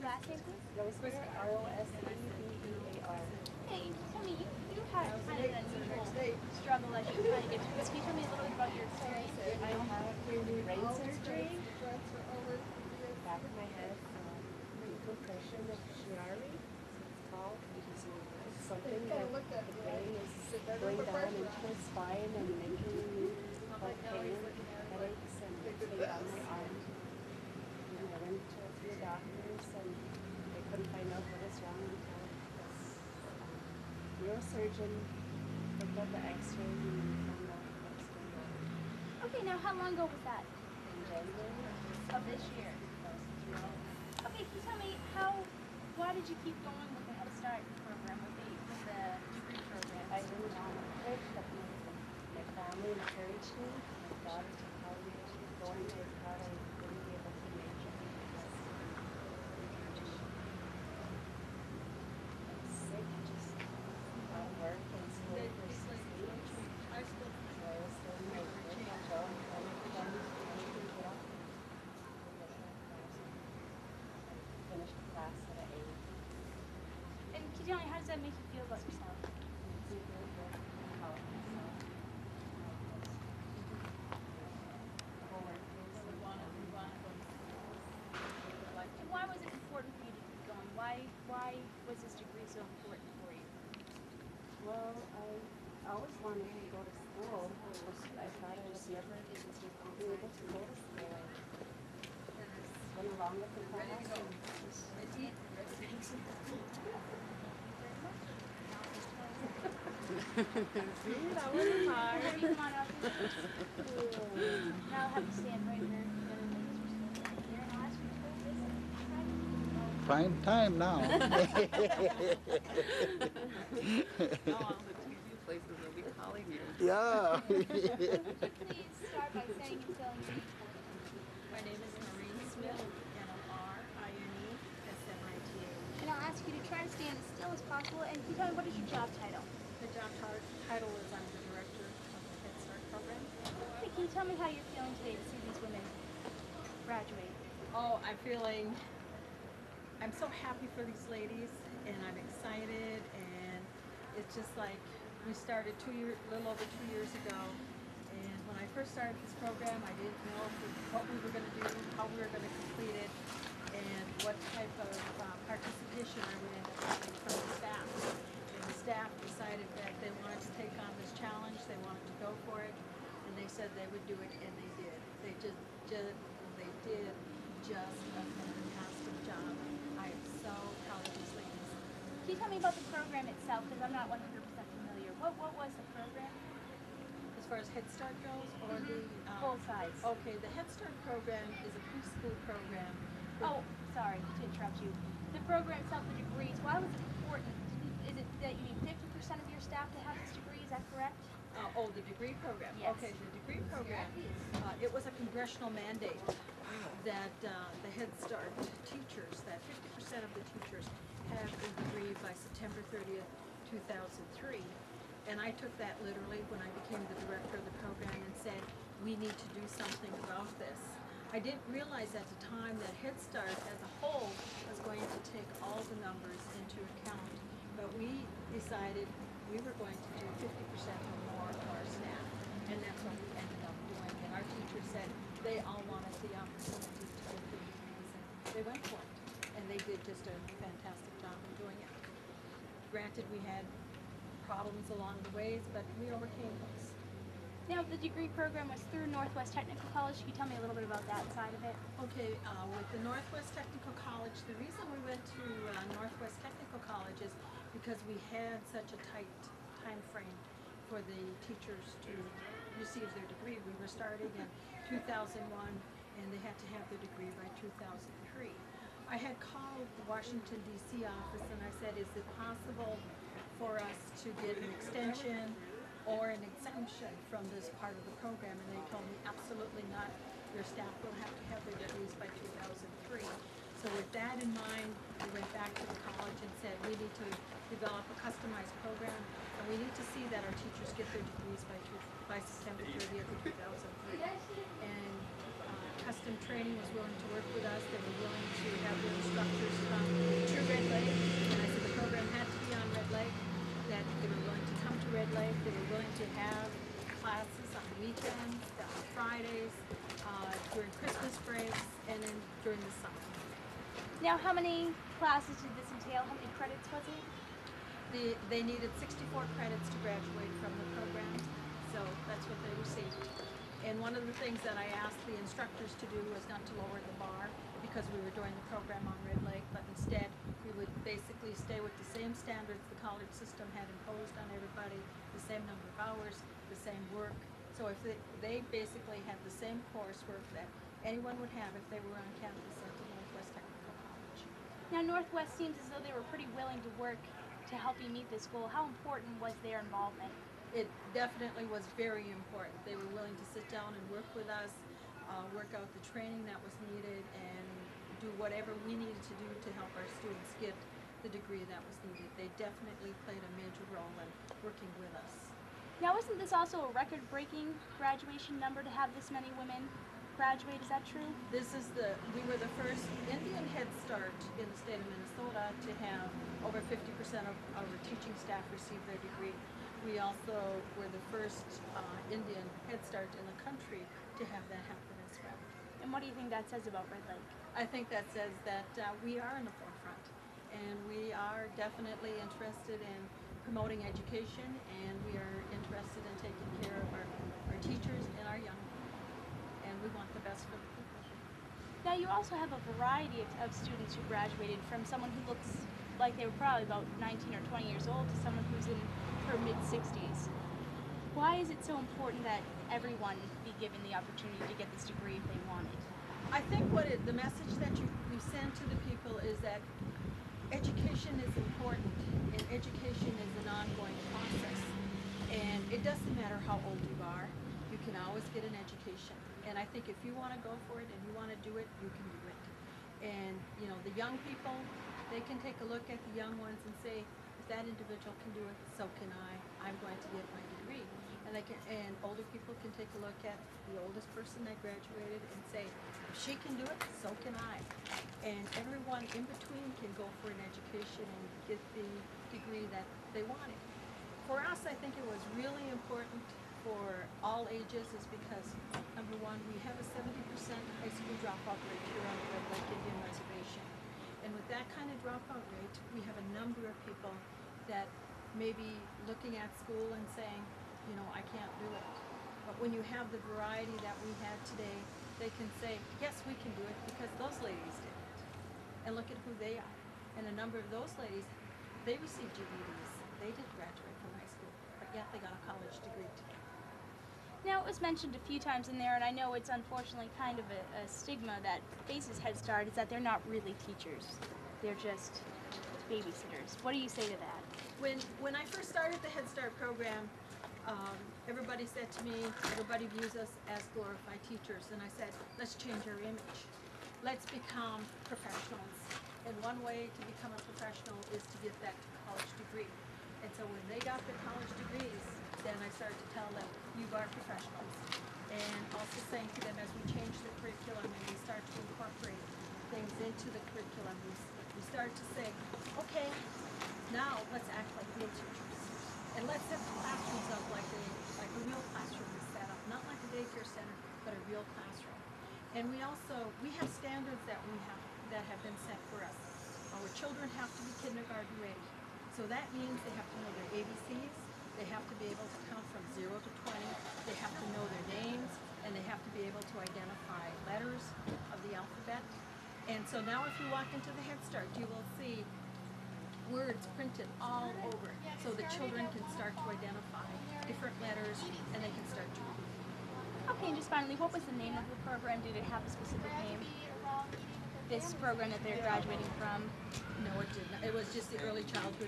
last name, please? Rosebear, R-O-S-E-B-E-A-R. Hey, tell me, you had kind of an unusual struggle as you trying to get through this. Can you tell me a little bit about your experience? I have brain surgery. Back of my head, decompression of Chiari, it's called. It's something that the brain is going down into my spine and making me like pain, headaches, and pain down my arm. And I went to a few doctors and they couldn't find out what is wrong until this neurosurgeon looked at the x-ray and found out what's going on. Okay, now how long ago was that? In January of this year. Okay, can you tell me why did you keep going with the Head Start program, with the degree program? I didn't want to quit, but my family encouraged me. My daughter to tell me to keep going. I thought I wouldn't be able to make it because I'm sick, just out of work and school for 6 weeks. So I was still in my work job, trying to get up. Finished the class at 8. And can you tell me, how does that make you feel about yourself? Makes me feel good about myself. The whole work is And why was it important for you to keep going? Why was this degree so important for you? well, I always wanted to go to school. I thought I was never be able to go to school. I went along with the class. See, that was hard. Come on up. Now I'll have you stand right here. Prime time now. All the TV places will be calling you. Yeah. Please start by saying and spelling your name. My name is Maureen Smith, N-O-R-I-N-E-S-M-I-T-H. And I'll ask you to try to stand as still as possible. And can you tell me, what is your job title? The job title is I'm the director of the Head Start program. Hey, can you tell me how you're feeling today to see these women graduate? Oh, I'm so happy for these ladies, and I'm excited, and it's just like we started a little over 2 years ago. And when I first started this program, I didn't know what we were going to do, how we were going to complete it, and what type of participation I would end up having from the staff. And the staff decided that they wanted to take on this challenge, they wanted to go for it, and they said they would do it, and they did. They did just a fantastic job. I am so proud of these ladies. Can you tell me about the program itself? Because I'm not 100% familiar. What was the program? As far as Head Start goes, or the Both sides. Okay, the Head Start program is a preschool program. Oh, sorry to interrupt you. The program itself, the degrees, why was it important? Is it that you need 50% of your staff to have this degree? Is that correct? The degree program. Yes. Okay, the degree program. It was a congressional mandate that the Head Start teachers, that 50% of the teachers have a degree by September 30th, 2003. And I took that literally when I became the director of the program and said, we need to do something about this. I didn't realize at the time that Head Start as a whole was going to take all the numbers into account. But we decided we were going to do 50% or more of our staff. And that's what we ended up doing. And our teachers said they all wanted the opportunity to get the degrees, and they went for it. And they did just a fantastic job in doing it. Granted, we had problems along the ways, but we overcame those. Now, the degree program was through Northwest Technical College. Can you tell me a little bit about that side of it? Okay, with the Northwest Technical College, the reason we went to Northwest Technical College is because we had such a tight time frame for the teachers to receive their degree. We were starting in 2001, and they had to have their degree by 2003. I had called the Washington, D.C. office, and I said, is it possible for us to get an extension or an exemption from this part of the program? And they told me, absolutely not. Your staff will have to have their degrees by 2003. So with that in mind, we went back to the college and said, we need to develop a customized program, and we need to see that our teachers get their degrees by September 30th of 2003. And Custom Training was willing to work with us. They were willing to have their instructors come to Red Lake. And I said the program had to be on Red Lake, that they were willing to come to Red Lake. They were willing to have classes on weekends, on Fridays, during Christmas breaks, and then during the summer. Now, how many classes did this entail? How many credits was it? They needed 64 credits to graduate from the program, so that's what they received. And one of the things that I asked the instructors to do was not to lower the bar because we were doing the program on Red Lake, but instead we would basically stay with the same standards the college system had imposed on everybody, the same number of hours, the same work. So if they basically had the same coursework that anyone would have if they were on campus at the Northwest Technical College. Now, Northwest seems as though they were pretty willing to work to help you meet this goal. How important was their involvement? It definitely was very important. They were willing to sit down and work with us, work out the training that was needed, and do whatever we needed to do to help our students get the degree that was needed. They definitely played a major role in working with us. Now, isn't this also a record-breaking graduation number to have this many women graduate? Is that true? We were the first Indian Head Start in the state of Minnesota to have over 50% of our teaching staff receive their degree. We also were the first Indian Head Start in the country to have that happen as well. And what do you think that says about Red Lake? I think that says that we are in the forefront, and we are definitely interested in promoting education, and we are interested in taking care of our teachers and our young people, and we want the best for the people. Now, you also have a variety of students who graduated, from someone who looks like they were probably about 19 or 20 years old to someone who's in her mid-60s. Why is it so important that everyone be given the opportunity to get this degree if they want it? I think the message that we send to the people is that education is important, and education is an ongoing process. And it doesn't matter how old you are, you can always get an education. And I think if you want to go for it and you want to do it, you can do it. And you know, the young people, they can take a look at the young ones and say, if that individual can do it, so can I. I'm going to get my degree. And older people can take a look at the oldest person that graduated and say, if she can do it, so can I. And everyone in between can go for an education and get the degree that they wanted. For us, I think it was really important for all ages is because, number one, we have a 70% high school dropout rate here on the Red Lake Indian Reservation. And with that kind of dropout rate, we have a number of people that may be looking at school and saying, you know, I can't do it. But when you have the variety that we had today, they can say, yes, we can do it because those ladies did it. And look at who they are. And a number of those ladies, they received GEDs. They did graduate from high school, but yet they got a college degree today. Now, it was mentioned a few times in there, and I know it's unfortunately kind of a stigma that faces Head Start, is that they're not really teachers. They're just babysitters. What do you say to that? When I first started the Head Start program, everybody said to me, everybody views us as glorified teachers, and I said, let's change our image. Let's become professionals. And one way to become a professional is to get that college degree. And so when they got their college degrees, then I started to tell them, you are professionals. And also saying to them, as we change the curriculum and we start to incorporate things into the curriculum, we start to say, okay, now let's act like real teachers. And let's set the classrooms up like a real classroom is set up, not like a daycare center, but a real classroom. And we have standards that have been set for us. Our children have to be kindergarten ready. So that means they have to know their ABCs, they have to be able to count from 0 to 20, they have to know their names, and they have to be able to identify letters of the alphabet. And so now if you walk into the Head Start, you will see words printed all over, so the children can start to identify different letters and they can start to read. Okay, and just finally, what was the name of the program? Did it have a specific name? This program that they're graduating from? No, it didn't. It was just the early childhood